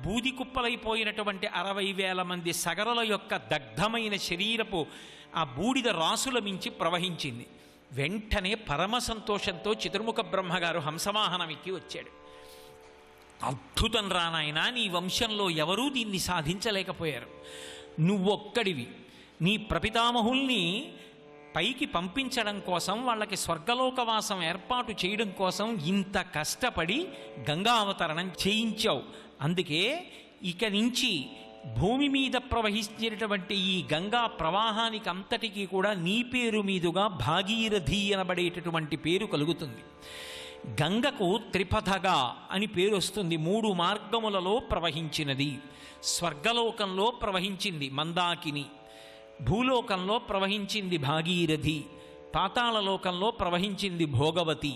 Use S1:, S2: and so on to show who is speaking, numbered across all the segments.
S1: బూది కుప్పలైపోయినటువంటి 60,000 మంది సగరుల యొక్క దగ్ధమైన శరీరపు ఆ బూడిద రాసుల మించి ప్రవహించింది. వెంటనే పరమ సంతోషంతో చతుర్ముఖ బ్రహ్మగారు హంసవాహనం ఎక్కి వచ్చాడు. అద్భుతం రా నాయనా, నీ వంశంలో ఎవరూ దీన్ని సాధించలేకపోయారు. నువ్వొక్కడివి. నీ ప్రపితామహుల్ని పైకి పంపించడం కోసం, వాళ్ళకి స్వర్గలోకవాసం ఏర్పాటు చేయడం కోసం ఇంత కష్టపడి గంగా అవతరణం చేయించావు. అందుకే ఇక నుంచి భూమి మీద ప్రవహించేటటువంటి ఈ గంగా ప్రవాహానికి అంతటికీ కూడా నీ పేరు మీదుగా భాగీరథి అనబడేటటువంటి పేరు కలుగుతుంది. గంగకు త్రిపథగా అని పేరు వస్తుంది. 3 మార్గములలో ప్రవహించినది. స్వర్గలోకంలో ప్రవహించింది మందాకిని, భూలోకంలో ప్రవహించింది భాగీరథి, పాతాళలోకంలో ప్రవహించింది భోగవతి.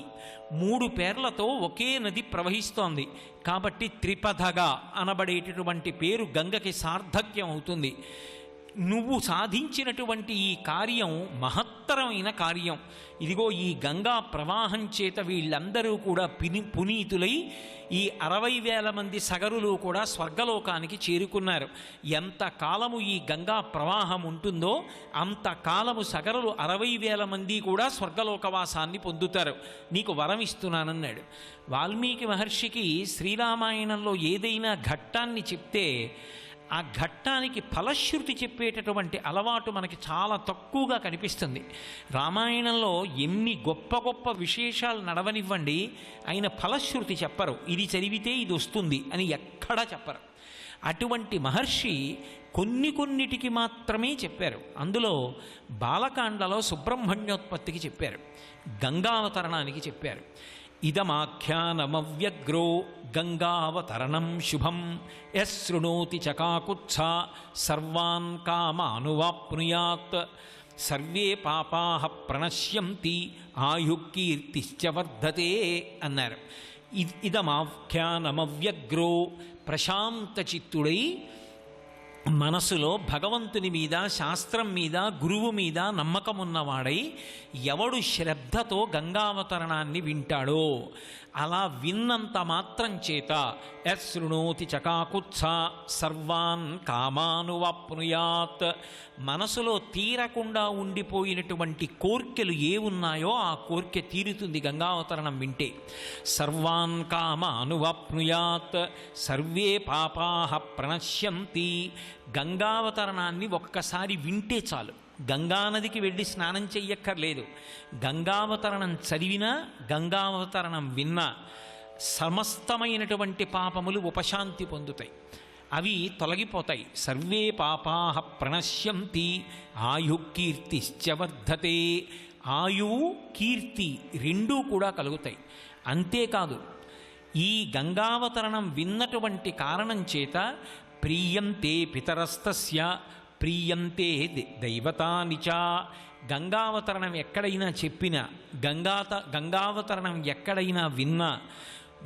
S1: 3 పేర్లతో ఒకే నది ప్రవహిస్తోంది. కాబట్టి త్రిపథగా అనబడేటటువంటి పేరు గంగకి సార్థక్యం అవుతుంది. నువ్వు సాధించినటువంటి ఈ కార్యం మహత్తరమైన కార్యం. ఇదిగో ఈ గంగా ప్రవాహం చేత వీళ్ళందరూ కూడా పునీతులై ఈ 60,000 మంది సగరులు కూడా స్వర్గలోకానికి చేరుకున్నారు. ఎంతకాలము ఈ గంగా ప్రవాహం ఉంటుందో అంతకాలము సగరులు 60,000 మంది కూడా స్వర్గలోకవాసాన్ని పొందుతారు. నీకు వరం ఇస్తున్నానన్నాడు. వాల్మీకి మహర్షికి శ్రీరామాయణంలో ఏదైనా ఘట్టాన్ని చెప్తే ఆ ఘట్టానికి ఫలశ్రుతి చెప్పేటటువంటి అలవాటు మనకి చాలా తక్కువగా కనిపిస్తుంది. రామాయణంలో ఎన్ని గొప్ప గొప్ప విశేషాలు నడవనివ్వండి, ఆయన ఫలశ్రుతి చెప్పరు. ఇది చదివితే ఇది వస్తుంది అని ఎక్కడా చెప్పరు. అటువంటి మహర్షి కొన్నిటికి మాత్రమే చెప్పారు. అందులో బాలకాండలో సుబ్రహ్మణ్యోత్పత్తికి చెప్పారు, గంగావతరణానికి చెప్పారు. ఇదమాఖ్యానమవ్యగ్రో గంగావతరణం శుభం యశృణోతి చకాకుత్స సర్వాన్ కామానువాప్నుయాత్ సర్వే పాపాః ప్రణశ్యంతి ఆయుఃకీర్తిశ్చ వర్ధతే అన్నారు. ఇదమాఖ్యానమవ్యగ్రో ప్రశాంత చిత్తుడై మనసులో భగవంతుని మీద, శాస్త్రం మీద, గురువు మీద నమ్మకం ఉన్నవాడై ఎవడు శ్రద్ధతో గంగావతరణాన్ని వింటాడో, అలా విన్నంత మాత్రం చేత యశృణోతి చకాకుత్స సర్వాన్ కామానువాప్నుయాత్, మనసులో తీరకుండా ఉండిపోయినటువంటి కోర్కెలు ఏ ఉన్నాయో ఆ కోర్కె తీరుతుంది గంగావతరణం వింటే. సర్వాన్ కామానువాప్నుయాత్ సర్వే పాపాః ప్రణశ్యంతి. గంగావతరణాన్ని ఒక్కసారి వింటే చాలు. గంగానదికి వెళ్ళి స్నానం చెయ్యక్కర్లేదు. గంగావతరణం చదివినా, గంగావతరణం విన్నా సమస్తమైనటువంటి పాపములు ఉపశాంతి పొందుతాయి, అవి తొలగిపోతాయి. సర్వే పాపాః ప్రణశ్యంతి ఆయుఃకీర్తిశ్చ వర్ధతే. ఆయువు, కీర్తి రెండూ కూడా కలుగుతాయి. అంతేకాదు, ఈ గంగావతరణం విన్నటువంటి కారణం చేత ప్రీయంతే పితరస్తస్య ప్రీయంతే దైవతాని చ. గంగావతరణం ఎక్కడైనా చెప్పినా, గంగావతరణం ఎక్కడైనా విన్నా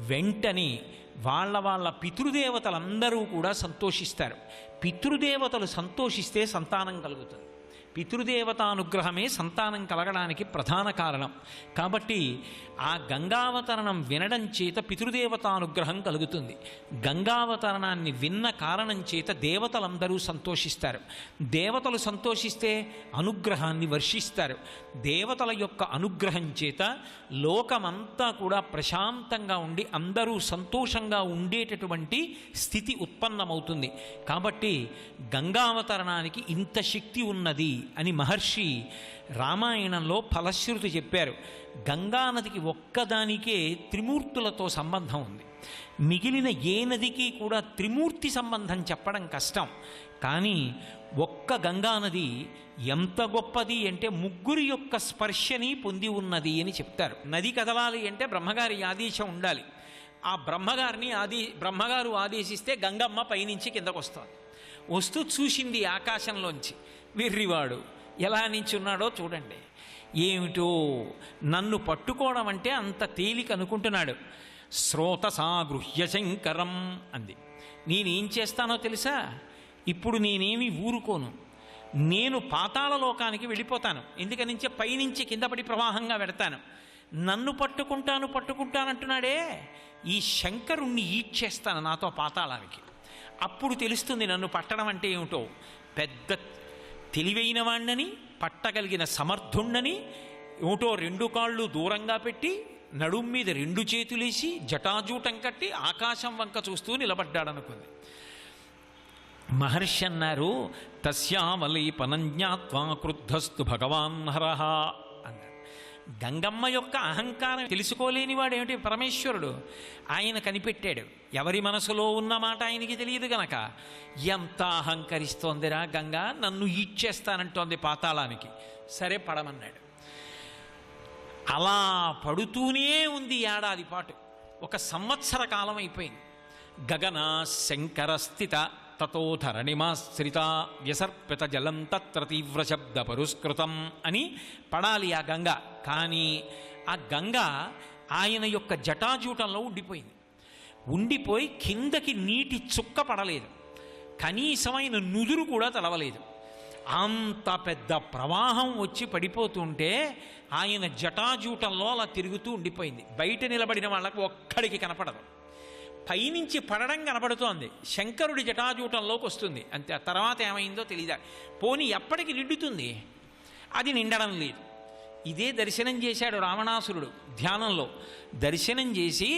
S1: వెంటనే వాళ్ళ పితృదేవతలందరూ కూడా సంతోషిస్తారు. పితృదేవతలు సంతోషిస్తే సంతానం కలుగుతుంది. పితృదేవతానుగ్రహమే సంతానం కలగడానికి ప్రధాన కారణం. కాబట్టి ఆ గంగావతరణం వినడం చేత పితృదేవతానుగ్రహం కలుగుతుంది. గంగావతరణాన్ని విన్న కారణం చేత దేవతలందరూ సంతోషిస్తారు. దేవతలు సంతోషిస్తే అనుగ్రహాన్ని వర్షిస్తారు. దేవతల యొక్క అనుగ్రహం చేత లోకమంతా కూడా ప్రశాంతంగా ఉండి అందరూ సంతోషంగా ఉండేటటువంటి స్థితి ఉత్పన్నమవుతుంది. కాబట్టి గంగావతరణానికి ఇంత శక్తి ఉన్నది అని మహర్షి రామాయణంలో ఫలశ్రుతి చెప్పారు. గంగానదికి ఒక్కదానికే త్రిమూర్తులతో సంబంధం ఉంది. మిగిలిన ఏ నదికి కూడా త్రిమూర్తి సంబంధం చెప్పడం కష్టం. కానీ ఒక్క గంగానది ఎంత గొప్పది అంటే 3 యొక్క స్పర్శని పొంది ఉన్నది అని చెప్తారు. నది కదలాలి అంటే బ్రహ్మగారి ఆదేశం ఉండాలి. ఆ బ్రహ్మగారు ఆదేశిస్తే గంగమ్మ పైనుంచి కిందకు వస్తుంది. వస్తూ చూసింది ఆకాశంలోంచి. వెర్రివాడు ఎలా నించున్నాడో చూడండి. ఏమిటో నన్ను పట్టుకోవడం అంటే అంత తేలిక అనుకుంటున్నాడు. శ్రోతసాగృహ్య శంకరం అంది. నేనేం చేస్తానో తెలుసా? ఇప్పుడు నేనేమి ఊరుకోను. నేను పాతాళలోకానికి వెళ్ళిపోతాను. ఎందుకనించే పైనుంచి కింద పడి ప్రవాహంగా పెడతాను. నన్ను పట్టుకుంటానంటున్నాడే, ఈ శంకరుణ్ణి ఈడ్చేస్తాను నాతో పాతాళానికి. అప్పుడు తెలుస్తుంది నన్ను పట్టడం అంటే ఏమిటో. పెద్ద తెలివైన వాణ్ణని, పట్టగలిగిన సమర్థుణ్ణని, ఏమిటో 2 కాళ్ళు దూరంగా పెట్టి నడుం మీద 2 చేతులేసి జటాజూటం కట్టి ఆకాశం వంక చూస్తూ నిలబడ్డాడనుకుంది. మహర్షి అన్నారు, తస్యావలీపనం జ్ఞాత్వా క్రుద్ధస్తు భగవాన్ హరః అన్నారు. గంగమ్మ యొక్క అహంకారం తెలుసుకోలేని వాడేమిటి పరమేశ్వరుడు. ఆయన కనిపెట్టాడు. ఎవరి మనసులో ఉన్న మాట ఆయనకి తెలియదు గనక, ఎంత అహంకరిస్తోందిరా గంగ, నన్ను ఈడ్చేస్తానంటోంది పాతాళానికి. సరే పడమన్నాడు. అలా పడుతూనే ఉంది ఏడాది పాటు. 1 సంవత్సర కాలం అయిపోయింది. గగన శంకర స్థిత తతో ధరణిమాశ్రిత వ్యసర్పిత జలం తత్ర తీవ్ర శబ్ద పరుస్కృతం అని పడాలి ఆ గంగ. కానీ ఆ గంగ ఆయన యొక్క జటాజూటంలో ఉండిపోయింది. ఉండిపోయి కిందకి నీటి చుక్క పడలేదు. కనీసం ఆయన నుదురు కూడా తడవలేదు. అంత పెద్ద ప్రవాహం వచ్చి పడిపోతుంటే ఆయన జటాజూటంలో అలా తిరుగుతూ ఉండిపోయింది. బయట నిలబడిన వాళ్ళకు ఒక్కడికి కనపడదు. పైనుంచి పడడం కనపడుతోంది. శంకరుడి జటాజూటంలోకి వస్తుంది అంతే. ఆ తర్వాత ఏమైందో తెలియదా. పోనీ ఎప్పటికి నిండుతుంది? అది నిండడం లేదు. ఇదే దర్శనం చేశాడు రావణాసురుడు ధ్యానంలో. దర్శనం చేసి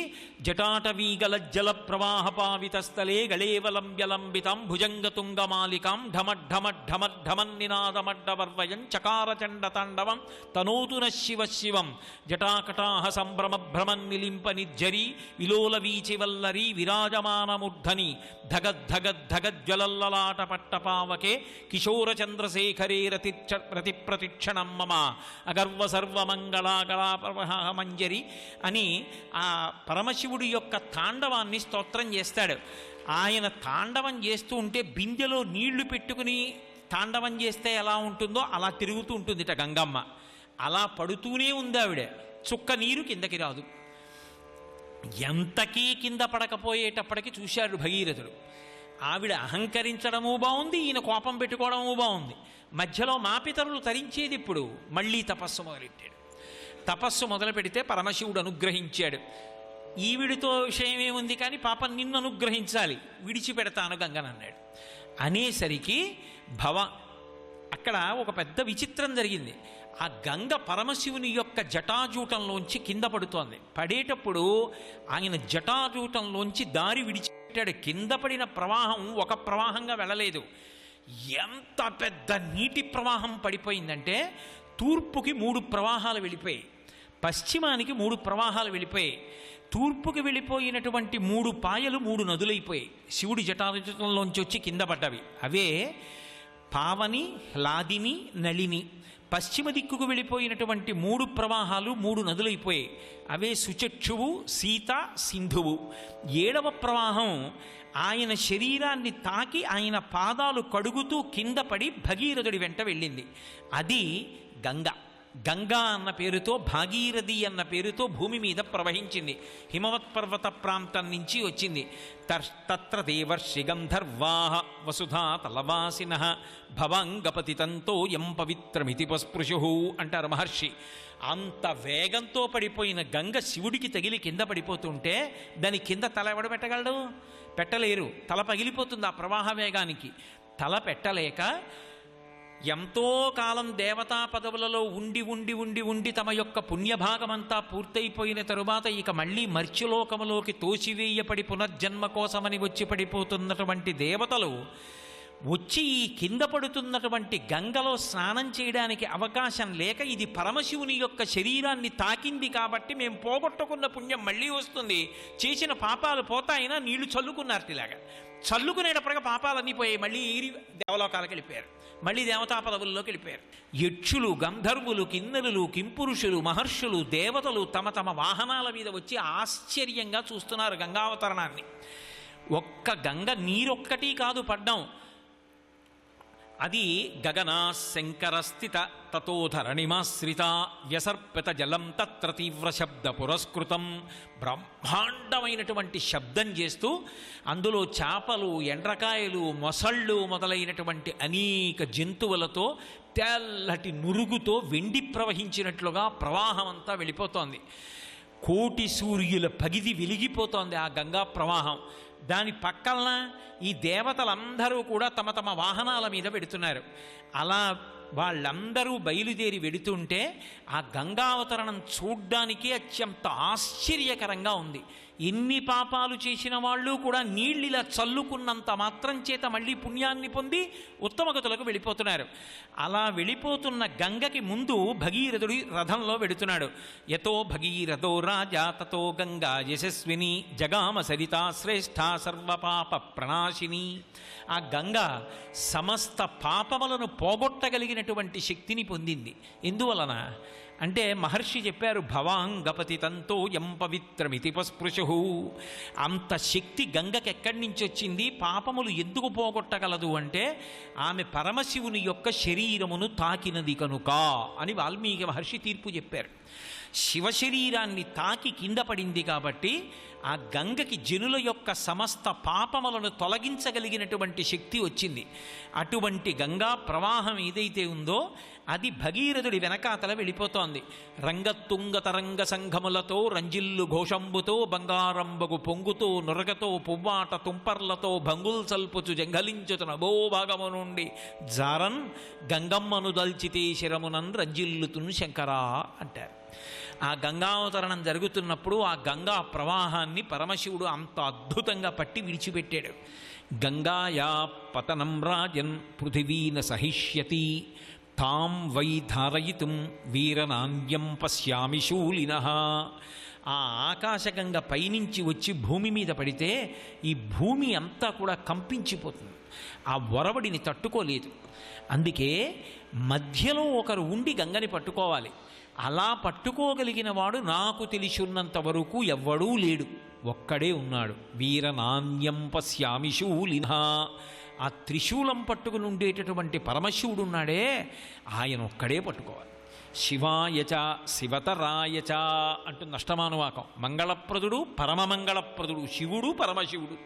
S1: జటాటవీగల జల ప్రవాహ పావిత స్థలే గళేవలంబ్యలంబితం భుజంగతుంగమాలికాం ఢమఢమఢమఢమన్నినాదమడ్డవర్వయం చకారచండ తాండవం తనోతున శివ శివం జటాకటాహ సంభ్రమ భ్రమన్నిలింప నిర్జరి విలోల వీచివల్లరి విరాజమానమూర్ధని ధగద్ధగద్ధగజ్వలల్లలాట పట్టపావకే కిశోర చంద్రశేఖరే రతి ప్రతిక్షణం మమ అగర్వ సర్వమంగళాగళాప్రవహమంజరి అని ఆ పరమశివుడి యొక్క తాండవాన్ని స్తోత్రం చేస్తాడు. ఆయన తాండవం చేస్తూ ఉంటే బిందెలో నీళ్లు పెట్టుకుని తాండవం చేస్తే ఎలా ఉంటుందో అలా తిరుగుతూ ఉంటుందిట గంగమ్మ. అలా పడుతూనే ఉంది ఆవిడ. చుక్క నీరు కిందకి రాదు. ఎంతకీ కింద పడకపోయేటప్పటికి చూశాడు భగీరథుడు. ఆవిడ అహంకరించడము బాగుంది, ఈయన కోపం పెట్టుకోవడము బాగుంది. మధ్యలో మాపితరులు తరించేది. ఇప్పుడు మళ్ళీ తపస్సు మొదలెట్టాడు. తపస్సు మొదలు పెడితే పరమశివుడు అనుగ్రహించాడు. ఈవిడితో విషయమేముంది కానీ పాపం నిన్ను అనుగ్రహించాలి, విడిచిపెడతాను గంగనన్నాడు. అనేసరికి అక్కడ ఒక పెద్ద విచిత్రం జరిగింది. ఆ గంగ పరమశివుని యొక్క జటాజూటంలోంచి కింద పడుతోంది. పడేటప్పుడు ఆయన జటాజూటంలోంచి దారి విడిచిపెట్టాడు. కింద పడిన ప్రవాహం ఒక ప్రవాహంగా వెళ్ళలేదు. ఎంత పెద్ద నీటి ప్రవాహం పడిపోయిందంటే తూర్పుకి 3 ప్రవాహాలు వెళ్ళిపోయాయి, పశ్చిమానికి 3 ప్రవాహాలు వెళ్ళిపోయాయి. తూర్పుకి వెళ్ళిపోయినటువంటి 3 పాయలు 3 నదులైపోయాయి. శివుడి జటాజూటంలోంచి వచ్చి కింద పడ్డవి. అవే పావని, లాదిని, నళిని. పశ్చిమ దిక్కుకు వెళ్ళిపోయినటువంటి 3 ప్రవాహాలు 3 నదులైపోయాయి. అవే సుచక్షువు, సీత, సింధువు. 7వ ప్రవాహం ఆయన శరీరాన్ని తాకి ఆయన పాదాలు కడుగుతూ కింద పడి భగీరథుడి వెంట వెళ్ళింది. అది గంగ. గంగా అన్న పేరుతో, భాగీరథి అన్న పేరుతో భూమి మీద ప్రవహించింది. హిమవత్ పర్వత ప్రాంతం నుంచి వచ్చింది. తత్ర దేవర్షి గంధర్వాః వసుధా తలవాసినః భవాంగపతితంతో యం పవిత్రమితి పస్పృశుః అంటారు మహర్షి. అంత వేగంతో పడిపోయిన గంగ శివుడికి తగిలి కింద పడిపోతుంటే దాని కింద తల ఎవడ పెట్టగలడు? పెట్టలేరు. తల పగిలిపోతుంది ఆ ప్రవాహ వేగానికి. తల పెట్టలేక ఎంతో కాలం దేవతా పదవులలో ఉండి ఉండి ఉండి ఉండి తమ యొక్క పుణ్యభాగమంతా పూర్తయిపోయిన తరువాత ఇక మళ్ళీ మర్త్యలోకములోకి తోసివేయపడి పునర్జన్మ కోసమని వచ్చి పడిపోతున్నటువంటి దేవతలు వచ్చి ఈ కింద పడుతున్నటువంటి గంగలో స్నానం చేయడానికి అవకాశం లేక, ఇది పరమశివుని యొక్క శరీరాన్ని తాకింది కాబట్టి మేము పోగొట్టుకున్న పుణ్యం మళ్ళీ వస్తుంది, చేసిన పాపాలు పోతాయినా నీళ్లు చల్లుకున్నారటిలాగా. చల్లుకునేటప్పటిగా పాపాలన్నీ పోయాయి. మళ్ళీ ఈరి దేవలోకాలకు వెళ్ళిపోయారు. మళ్ళీ దేవతా పదవుల్లోకి వెళ్ళిపోయారు. యక్షులు, గంధర్వులు, కిన్నరులు, కింపురుషులు, మహర్షులు, దేవతలు తమ తమ వాహనాల మీద వచ్చి ఆశ్చర్యంగా చూస్తున్నారు గంగావతరణాన్ని. ఒక్క గంగ నీరొక్కటి కాదు పడ్డం. అది గగనా శంకర స్థిత తతోధరణిమాశ్రిత వ్యసర్పిత జలం తత్ర తీవ్ర శబ్ద పురస్కృతం. బ్రహ్మాండమైనటువంటి శబ్దం చేస్తూ అందులో చేపలు, ఎండ్రకాయలు, మొసళ్ళు మొదలైనటువంటి అనేక జంతువులతో తెల్లటి నురుగుతో వెండి ప్రవహించినట్లుగా ప్రవాహం అంతా వెళ్ళిపోతోంది. కోటి సూర్యుల పగిది వెలిగిపోతోంది ఆ గంగా ప్రవాహం. దాని పక్కన ఈ దేవతలందరూ కూడా తమ తమ వాహనాల మీద పెడుతున్నారు. అలా వాళ్ళందరూ బయలుదేరి వెడుతుంటే ఆ గంగావతరణం చూడ్డానికి అత్యంత ఆశ్చర్యకరంగా ఉంది. ఎన్ని పాపాలు చేసిన వాళ్ళు కూడా నీళ్ళిలా చల్లుకున్నంత మాత్రం చేత మళ్ళీ పుణ్యాన్ని పొంది ఉత్తమగతులకు వెళ్ళిపోతున్నారు. అలా వెళ్ళిపోతున్న గంగకి ముందు భగీరథుడి రథంలో వెడుతున్నాడు. యతో భగీరథో రాజా తతో గంగా యశస్విని జగామ సరితా శ్రేష్ఠ సర్వపాప ప్రణాశిని. ఆ గంగ సమస్త పాపములను పోగొట్టగలిగినటువంటి శక్తిని పొందింది. ఎందువలన అంటే మహర్షి చెప్పారు, భవాంగపతి తంతో యం పవిత్రమితి పస్పృశు. అంత శక్తి గంగకి ఎక్కడి నుంచి వచ్చింది, పాపములు ఎందుకు పోగొట్టగలదు అంటే ఆమె పరమశివుని యొక్క శరీరమును తాకినది కనుక అని వాల్మీకి మహర్షి తీర్పు చెప్పారు. శివశరీరాన్ని తాకి కింద పడింది కాబట్టి ఆ గంగకి జనుల యొక్క సమస్త పాపములను తొలగించగలిగినటువంటి శక్తి వచ్చింది. అటువంటి గంగా ప్రవాహం ఏదైతే ఉందో అది భగీరథుడి వెనకాతల వెళ్ళిపోతోంది. రంగతుంగ తరంగ సంఘములతో రంజిల్లు ఘోషంబుతో బంగారంబగు పొంగుతో నురగతో పువ్వాట తుంపర్లతో భంగుల్ సల్పుచు జంఘలించుతున్న నభోభాగము నుండి జారన్ గంగమ్మను దల్చితే శిరమునన్ రంజిల్లుతున్ శంకరా అంటారు. ఆ గంగావతరణం జరుగుతున్నప్పుడు ఆ గంగా ప్రవాహాన్ని పరమశివుడు అంత అద్భుతంగా పట్టి విడిచిపెట్టాడు. గంగాయా పతనం రాజన్ పృథివీన సహిష్యతి తాం వై ధారయితుం వీరనాంద్యం పశ్యామి శూలినః. ఆ ఆకాశగంగ పైనుంచి వచ్చి భూమి మీద పడితే ఈ భూమి అంతా కూడా కంపించిపోతుంది. ఆ వరవడిని తట్టుకోలేదు. అందుకే మధ్యలో ఒకరు ఉండి గంగని పట్టుకోవాలి. అలా పట్టుకోగలిగిన వాడు నాకు తెలిసినంత వరకు ఎవ్వడూ లేడు, ఒక్కడే ఉన్నాడు. వీరనాన్యం పశ్యామి శూలినః. ఆ త్రిశూలం పట్టుకుని ఉండేటటువంటి పరమశివుడు ఉన్నాడే, ఆయన ఒక్కడే పట్టుకోవాలి. శివాయచ శివతరాయచ అంటుంది అష్టమానువాకం. మంగళప్రదుడు పరమమంగళప్రదుడు శివుడు పరమశివుడు.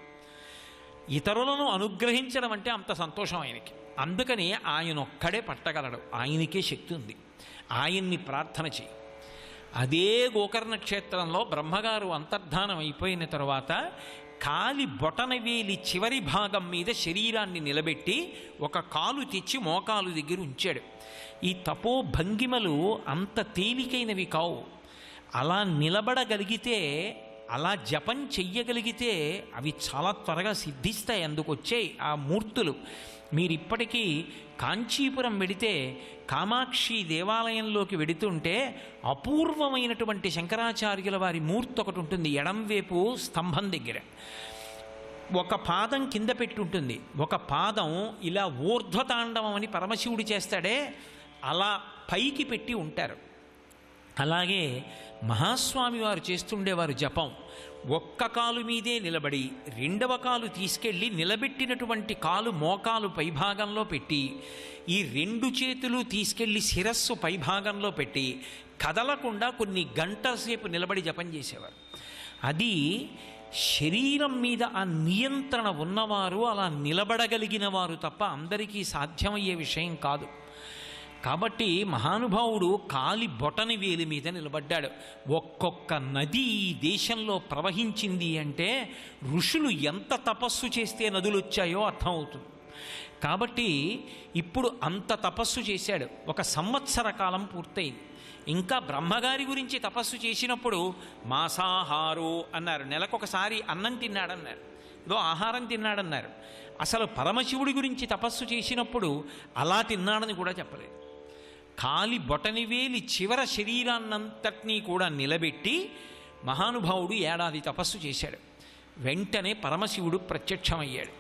S1: ఇతరులను అనుగ్రహించడం అంటే అంత సంతోషం ఆయనకి. అందుకని ఆయన ఒక్కడే పట్టగలడు, ఆయనకే శక్తి ఉంది. ఆయన్ని ప్రార్థన చేయి. అదే గోకర్ణ క్షేత్రంలో బ్రహ్మగారు అంతర్ధానం అయిపోయిన తరువాత కాలి బొటనవేలి చివరి భాగం మీద శరీరాన్ని నిలబెట్టి ఒక కాలు తెచ్చి మోకాలు దగ్గర ఉంచాడు. ఈ తపోభంగిమలు అంత తేలికైనవి కావు. అలా నిలబడగలిగితే, అలా జపం చెయ్యగలిగితే అవి చాలా త్వరగా సిద్ధిస్తాయి. అందుకు వచ్చాయి ఆ మూర్తులు. మీరిప్పటికీ కాంచీపురం వెడితే కామాక్షి దేవాలయంలోకి వెడుతుంటే అపూర్వమైనటువంటి శంకరాచార్యుల వారి మూర్తి ఒకటి ఉంటుంది. ఎడంవైపు స్తంభం దగ్గర ఒక పాదం కింద పెట్టి ఉంటుంది, ఒక పాదం ఇలా ఊర్ధ్వతాండవం అని పరమశివుడు చేస్తాడే అలా పైకి పెట్టి ఉంటారు. అలాగే మహాస్వామి వారు చేస్తుండేవారు జపం. ఒక్క కాలు మీదే నిలబడి రెండవ కాలు తీసుకెళ్ళి నిలబెట్టినటువంటి కాలు మోకాలు పైభాగంలో పెట్టి ఈ రెండు చేతులు తీసుకెళ్ళి శిరస్సు పైభాగంలో పెట్టి కదలకుండా కొన్ని గంటల సేపు నిలబడి జపం చేసేవారు. అది శరీరం మీద ఆ నియంత్రణ ఉన్నవారు, అలా నిలబడగలిగిన వారు తప్ప అందరికీ సాధ్యమయ్యే విషయం కాదు. కాబట్టి మహానుభావుడు కాలి బొటని వేలి మీద నిలబడ్డాడు. ఒక్కొక్క నది ఈ దేశంలో ప్రవహించింది అంటే ఋషులు ఎంత తపస్సు చేస్తే నదులు వచ్చాయో అర్థమవుతుంది. కాబట్టి ఇప్పుడు అంత తపస్సు చేశాడు. 1 సంవత్సర కాలం పూర్తయింది. ఇంకా బ్రహ్మగారి గురించి తపస్సు చేసినప్పుడు మాసాహారో అన్నారు, నెలకొకసారి అన్నం తిన్నాడన్నారు, ఏదో ఆహారం తిన్నాడన్నారు. అసలు పరమశివుడి గురించి తపస్సు చేసినప్పుడు అలా తిన్నాడని కూడా చెప్పలేదు. కాలి బొటనివేలి చివర శరీరాన్నంతటినీ కూడా నిలబెట్టి మహానుభావుడు ఏడాది తపస్సు చేశాడు. వెంటనే పరమశివుడు ప్రత్యక్షమయ్యాడు.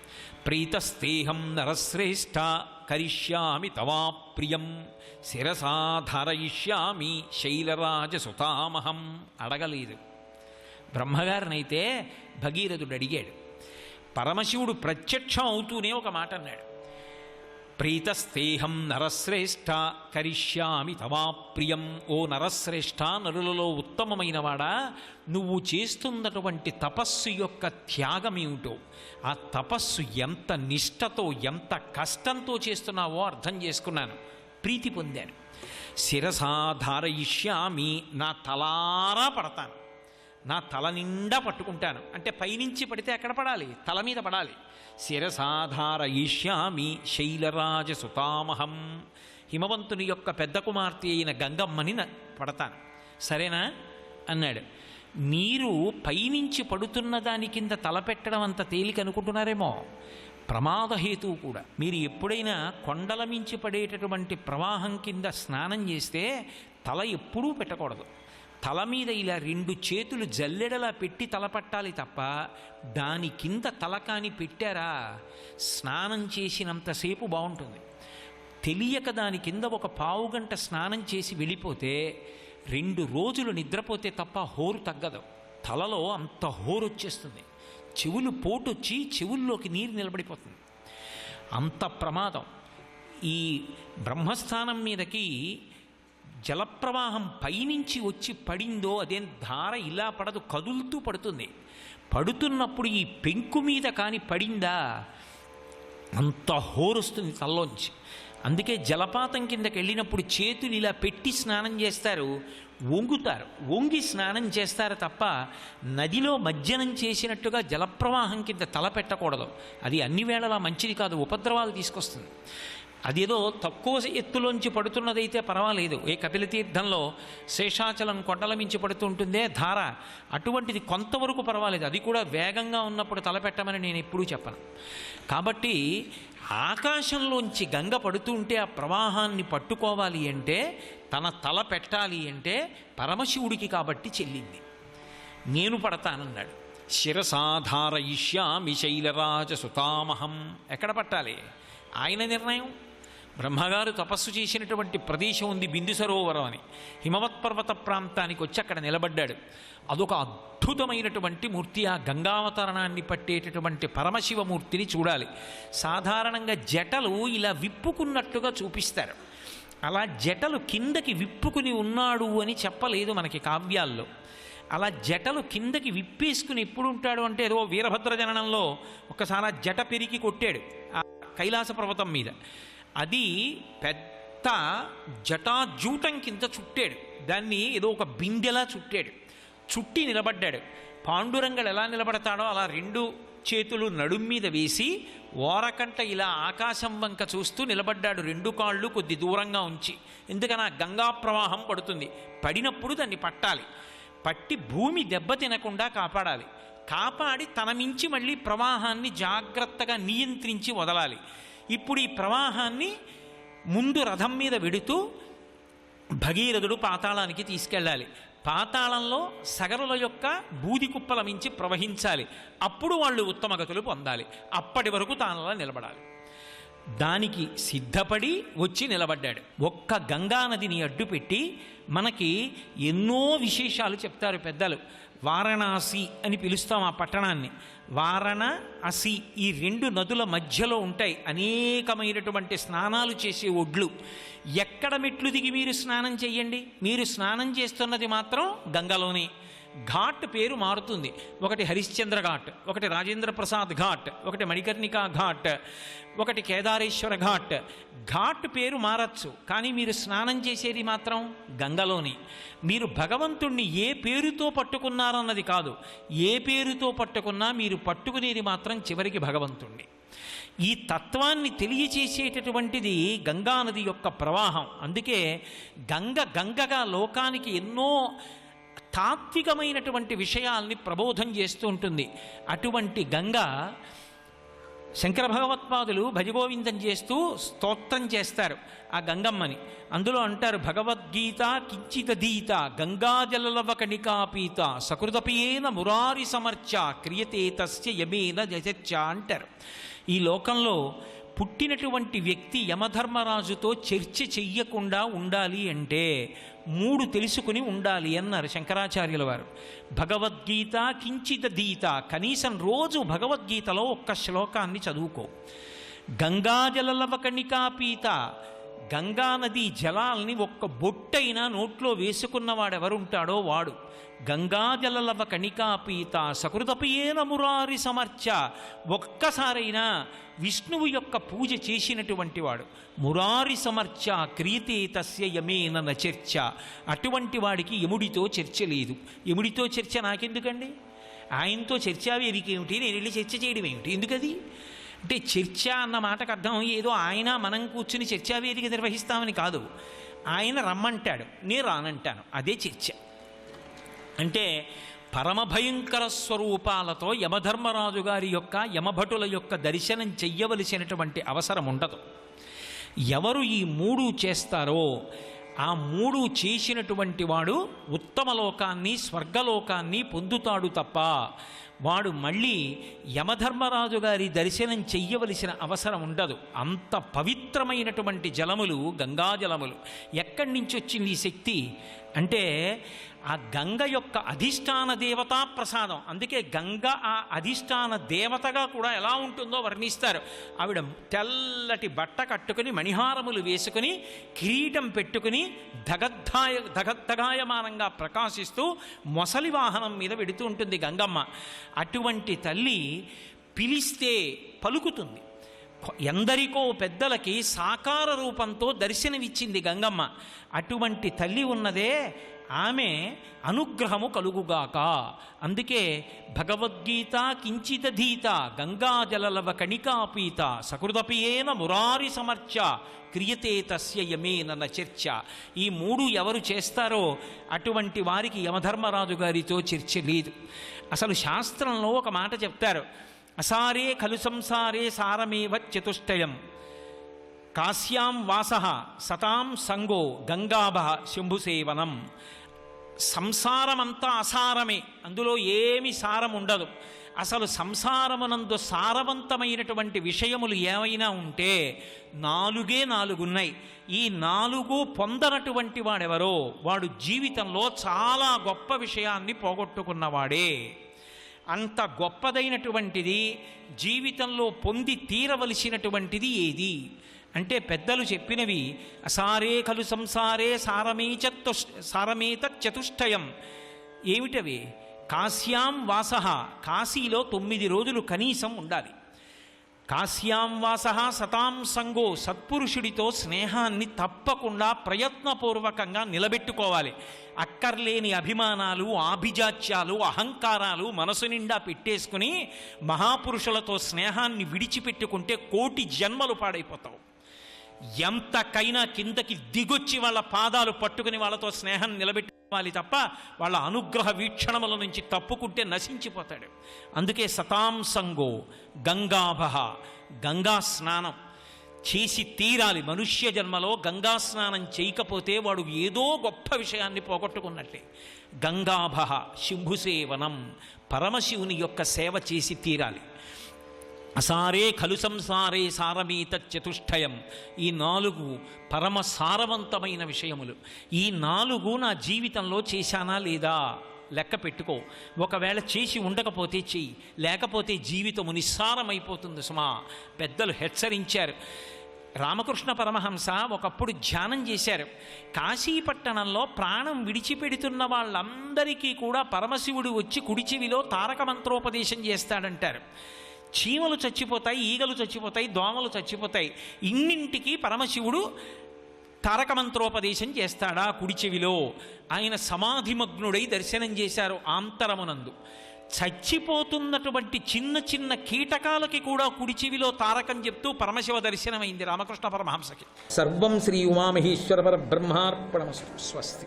S1: ప్రీతస్తేహం నరశ్రేష్ఠ కరిష్యామి తవా ప్రియం శిరసాధారయిష్యామి శైలరాజసుతామహం. అడగలేదు. బ్రహ్మగారినైతే భగీరథుడు అడిగాడు. పరమశివుడు ప్రత్యక్షం అవుతూనే ఒక మాట అన్నాడు, ప్రీతస్తేహం నరశ్రేష్ఠ కరిష్యామి తవా ప్రియం. ఓ నరశ్రేష్ఠ, నరులలో ఉత్తమమైన వాడా, నువ్వు చేస్తున్నటువంటి తపస్సు యొక్క త్యాగమేమిటో, ఆ తపస్సు ఎంత నిష్టతో ఎంత కష్టంతో చేస్తున్నావో అర్థం చేసుకున్నాను, ప్రీతి పొందాను. శిరసాధారయిష్యామి, నా తలారా పడతాను, నా తల నిండా పట్టుకుంటాను. అంటే పైనుంచి పడితే ఎక్కడ పడాలి? తల మీద పడాలి. శిరసాధారయిష్యామి శైలరాజ సుతామహం, హిమవంతుని యొక్క పెద్ద కుమార్తె అయిన గంగమ్మని పడతాను, సరేనా అన్నాడు. మీరు పైనుంచి పడుతున్న దాని కింద తలపెట్టడం అంత తేలిక అనుకుంటున్నారేమో, ప్రమాదహేతువు కూడా. మీరు ఎప్పుడైనా కొండల మించి పడేటటువంటి ప్రవాహం కింద స్నానం చేస్తే తల ఎప్పుడూ పెట్టకూడదు. తల మీద ఇలా 2 చేతులు జల్లెడలా పెట్టి తలపట్టాలి తప్ప దాని కింద తలకాని పెట్టారా స్నానం చేసినంతసేపు బాగుంటుంది. తెలియక దాని కింద ఒక పావుగంట స్నానం చేసి వెళ్ళిపోతే 2 రోజులు నిద్రపోతే తప్ప హోరు తగ్గదు. తలలో అంత హోరు వచ్చేస్తుంది, చెవులు పోటొచ్చి చెవుల్లోకి నీరు నిలబడిపోతుంది, అంత ప్రమాదం. ఈ బ్రహ్మస్థానం మీదకి జలప్రవాహం పైనుంచి వచ్చి పడిందో అదేం ధార ఇలా పడదు, కదులుతూ పడుతుంది. పడుతున్నప్పుడు ఈ పెంకు మీద కానీ పడిందా అంత హోరొస్తుంది తల్లోంచి. అందుకే జలపాతం కిందకి వెళ్ళినప్పుడు చేతులు ఇలా పెట్టి స్నానం చేస్తారు, వంగుతారు, వంగి స్నానం చేస్తారు తప్ప నదిలో మజ్జనం చేసినట్టుగా జలప్రవాహం కింద తల పెట్టకూడదు. అది అన్ని వేళలా మంచిది కాదు, ఉపద్రవాలు తీసుకొస్తుంది. అదేదో తక్కువ ఎత్తులోంచి పడుతున్నదైతే పర్వాలేదు. ఏ కపిలతీర్థంలో శేషాచలం కొండల మించి పడుతుంటుందే ధార, అటువంటిది కొంతవరకు పర్వాలేదు. అది కూడా వేగంగా ఉన్నప్పుడు తలపెట్టమని నేను ఎప్పుడూ చెప్పను. కాబట్టి ఆకాశంలోంచి గంగ pడుతూ ఉంటే ఆ ప్రవాహాన్ని పట్టుకోవాలి అంటే, తన తల పెట్టాలి అంటే పరమశివుడికి కాబట్టి చెల్లింది. నేను పడతానన్నాడు. శిరసాధారయిష్యామి శైలరాజ సుతామహం. ఎక్కడ పట్టాలి? ఆయన నిర్ణయం. బ్రహ్మగారు తపస్సు చేసినటువంటి ప్రదేశం ఉంది బిందు సరోవరం అని. హిమవత్పర్వత ప్రాంతానికి వచ్చి అక్కడ నిలబడ్డాడు. అదొక అద్భుతమైనటువంటి మూర్తి. ఆ గంగావతరణాన్ని పట్టేటటువంటి పరమశివమూర్తిని చూడాలి. సాధారణంగా జటలు ఇలా విప్పుకున్నట్టుగా చూపిస్తారు. అలా జటలు కిందకి విప్పుకుని ఉన్నాడు అని చెప్పలేదు మనకి కావ్యాల్లో. అలా జటలు కిందకి విప్పేసుకుని ఎప్పుడు ఉంటాడు అంటే, ఏదో వీరభద్ర జననంలో ఒకసారి జట పెరికి కొట్టాడు ఆ కైలాస పర్వతం మీద. అది పెద్ద జటాజూటం కింద చుట్టాడు, దాన్ని ఏదో ఒక బిందెలా చుట్టాడు, చుట్టి నిలబడ్డాడు. పాండురంగడు ఎలా నిలబడతాడో అలా 2 చేతులు నడుం మీద వేసి ఓరకంట ఇలా ఆకాశం వంక చూస్తూ నిలబడ్డాడు, 2 కాళ్ళు కొద్ది దూరంగా ఉంచి. ఎందుకని ఆ గంగా ప్రవాహం పడుతుంది, పడినప్పుడు దాన్ని పట్టాలి, పట్టి భూమి దెబ్బ తినకుండా కాపాడాలి. కాపాడి తన మించి మళ్ళీ ప్రవాహాన్ని జాగ్రత్తగా నియంత్రించి వదలాలి. ఇప్పుడు ఈ ప్రవాహాన్ని ముందు రథం మీద వెడుతూ భగీరథుడు పాతాళానికి తీసుకెళ్ళాలి. పాతాళంలో సగరుల యొక్క బూది కుప్పల మించి ప్రవహించాలి. అప్పుడు వాళ్ళు ఉత్తమ గతులు పొందాలి. అప్పటి వరకు తానలా నిలబడాలి. దానికి సిద్ధపడి వచ్చి నిలబడ్డాడు. ఒక్క గంగానదిని అడ్డుపెట్టి మనకి ఎన్నో విశేషాలు చెప్తారు పెద్దలు. వారణాసి అని పిలుస్తాం ఆ పట్టణాన్ని. వారణ అసి ఈ 2 నదుల మధ్యలో ఉంటాయి అనేకమైనటువంటి స్నానాలు చేసే ఒడ్లు. ఎక్కడ మెట్లు దిగి మీరు స్నానం చెయ్యండి, మీరు స్నానం చేస్తున్నది మాత్రం గంగలోనే. ఘాట్ పేరు మారుతుంది. ఒకటి హరిశ్చంద్ర ఘాట్, ఒకటి రాజేంద్ర ప్రసాద్ ఘాట్, ఒకటి మణికర్ణికా ఘాట్, ఒకటి కేదారేశ్వర ఘాట్. ఘాట్ పేరు మారచ్చు, కానీ మీరు స్నానం చేసేది మాత్రం గంగలోనే. మీరు భగవంతుణ్ణి ఏ పేరుతో పట్టుకున్నారన్నది కాదు, ఏ పేరుతో పట్టుకున్నా మీరు పట్టుకునేది మాత్రం చివరికి భగవంతుణ్ణి. ఈ తత్వాన్ని తెలియచేసేటటువంటిది గంగానది యొక్క ప్రవాహం. అందుకే గంగగా లోకానికి ఎన్నో తాత్వికమైనటువంటి విషయాల్ని ప్రబోధం చేస్తూ ఉంటుంది. అటువంటి గంగ శంకర భగవత్పాదులు భజగోవిందం చేస్తూ స్తోత్రం చేస్తారు ఆ గంగమ్మని. అందులో అంటారు, భగవద్గీత కించిదీత గంగాజలలవ కణికాపీత సకృతపియేన మురారి సమర్చ క్రియతే తస్య యమేన జచచ్చ అంటారు. ఈ లోకంలో పుట్టినటువంటి వ్యక్తి యమధర్మరాజుతో చర్చ చెయ్యకుండా ఉండాలి అంటే 3 తెలుసుకుని ఉండాలి అన్నారు శంకరాచార్యుల వారు. భగవద్గీత కించిదీత, కనీసం రోజు భగవద్గీతలో ఒక్క శ్లోకాన్ని చదువుకో. గంగాజలలవ కణికాపీత, గంగానది జలాల్ని ఒక్క బొట్టైనా నోట్లో వేసుకున్నవాడెవరుంటాడో వాడు. గంగాజలలవ కణికాపీత సకృతపయేన మురారి సమర్చ. ఒక్కసారైనా విష్ణువు యొక్క పూజ చేసినటువంటి వాడు. మురారి సమర్చ క్రియతే తస్య యమేన న చర్చ. అటువంటి వాడికి యముడితో చర్చ లేదు. యముడితో చర్చ నాకెందుకండి? ఆయనతో చర్చావేదిక ఏమిటి, నేను వెళ్ళి చర్చ చేయడం ఏమిటి, ఎందుకది? అంటే చర్చ అన్న మాటకు అర్థం ఏదో ఆయన మనం కూర్చుని చర్చావేదిక నిర్వహిస్తామని కాదు. ఆయన రమ్మంటాడు, నేను రానంటాను, అదే చర్చ. అంటే పరమభయంకర స్వరూపాలతో యమధర్మరాజు గారి యొక్క యమభటుల యొక్క దర్శనం చెయ్యవలసినటువంటి అవసరం ఉండదు. ఎవరు ఈ మూడు చేస్తారో ఆ మూడు చేసినటువంటి వాడు ఉత్తమ లోకాన్ని స్వర్గలోకాన్ని పొందుతాడు తప్ప వాడు మళ్ళీ యమధర్మరాజు గారి దర్శనం చెయ్యవలసిన అవసరం ఉండదు. అంత పవిత్రమైనటువంటి జలములు గంగాజలములు. ఎక్కడి నుంచి వచ్చింది ఈ శక్తి అంటే ఆ గంగ యొక్క అధిష్టాన దేవతా ప్రసాదం. అందుకే గంగ ఆ అధిష్టాన దేవతగా కూడా ఎలా ఉంటుందో వర్ణిస్తారు. ఆవిడ తెల్లటి బట్ట కట్టుకుని మణిహారములు వేసుకుని కిరీటం పెట్టుకుని దగద్దాయమానంగా ప్రకాశిస్తూ మొసలి వాహనం మీద వెడుతూ ఉంటుంది గంగమ్మ. అటువంటి తల్లి పిలిస్తే పలుకుతుంది. ఎందరికో పెద్దలకి సాకార రూపంతో దర్శనమిచ్చింది గంగమ్మ. అటువంటి తల్లి ఉన్నదే ఆమె అనుగ్రహము కలుగుగాక. అందుకే భగవద్గీత కించితధీత గంగాజలలవ కణికాపీత సకృదపియేన మురారి సమర్చ క్రియతే తస్య యమేన న చర్చ. ఈ మూడు ఎవరు చేస్తారో అటువంటి వారికి యమధర్మరాజు గారితో చర్చ లేదు. అసలు శాస్త్రంలో ఒక మాట చెప్తారు, అసారే ఖలు సంసారే సారమేవ చతుష్టయం కాశ్యాం వాసః సతాం సంగో గంగాభ శంభుసేవనం. సంసారమంతా అసారమే, అందులో ఏమి సారం ఉండదు. అసలు సంసారమునందు సారవంతమైనటువంటి విషయములు ఏమైనా ఉంటే నాలుగే నాలుగున్నాయి. ఈ నాలుగు పొందనటువంటి వాడెవరో వాడు జీవితంలో చాలా గొప్ప విషయాన్ని పోగొట్టుకున్నవాడే. అంత గొప్పదైనటువంటిది జీవితంలో పొంది తీరవలసినటువంటిది ఏది అంటే పెద్దలు చెప్పినవి అసారే ఖలు సంసారే సారమేత చతుష్టయం. ఏమిటవి? కాశ్యాం వాసః, కాశీలో 9 రోజులు కనీసం ఉండాలి. కాశ్యాం వాసః సతాం సంగో, సత్పురుషుడితో స్నేహాన్ని తప్పకుండా ప్రయత్నపూర్వకంగా నిలబెట్టుకోవాలి. అక్కర్లేని అభిమానాలు ఆభిజాత్యాలు అహంకారాలు మనసు నిండా పెట్టేసుకుని మహాపురుషులతో స్నేహాన్ని విడిచిపెట్టుకుంటే 1,000,000 జన్మలు పాడైపోతావు. ఎంతకైనా కిందకి దిగొచ్చి వాళ్ళ పాదాలు పట్టుకుని వాళ్ళతో స్నేహం నిలబెట్టుకోవాలి తప్ప వాళ్ళ అనుగ్రహ వీక్షణముల నుంచి తప్పుకుంటే నశించిపోతాడు. అందుకే సతాం సంగో గంగాభ, గంగా స్నానం చేసి తీరాలి. మనుష్య జన్మలో గంగా స్నానం చేయకపోతే వాడు ఏదో గొప్ప విషయాన్ని పోగొట్టుకున్నట్లే. గంగాభ శంభుసేవనం, పరమశివుని యొక్క సేవ చేసి తీరాలి. అసారే ఖలు సంసారే సారమేత చతుష్టయం, ఈ 4 పరమ సారవంతమైన విషయములు. ఈ 4 నా జీవితంలో చేశానా లేదా లెక్క పెట్టుకో. ఒకవేళ చేసి ఉండకపోతే చెయ్యి, లేకపోతే జీవితము నిస్సారమైపోతుంది సుమా. పెద్దలు హెచ్చరించారు. రామకృష్ణ పరమహంస ఒకప్పుడు ధ్యానం చేశారు. కాశీపట్టణంలో ప్రాణం విడిచిపెడుతున్న వాళ్ళందరికీ కూడా పరమశివుడు వచ్చి కుడి చెవిలో తారక మంత్రోపదేశం చేస్తాడంటారు. చీమలు చచ్చిపోతాయి, ఈగలు చచ్చిపోతాయి, దోమలు చచ్చిపోతాయి. ఇన్నింటికి పరమశివుడు తారక మంత్రోపదేశం చేస్తాడా కుడి చెవిలో? ఆయన సమాధిమగ్నుడై దర్శనం చేశారు ఆంతరమునందు. చచ్చిపోతున్నటువంటి చిన్న చిన్న కీటకాలకి కూడా కుడి చెవిలో తారకం చెప్తూ పరమశివ దర్శనమైంది రామకృష్ణ పరమహంసకి. సర్వం శ్రీ ఉమామహేశ్వర పరబ్రహ్మార్పణమస్తు. స్వస్తి.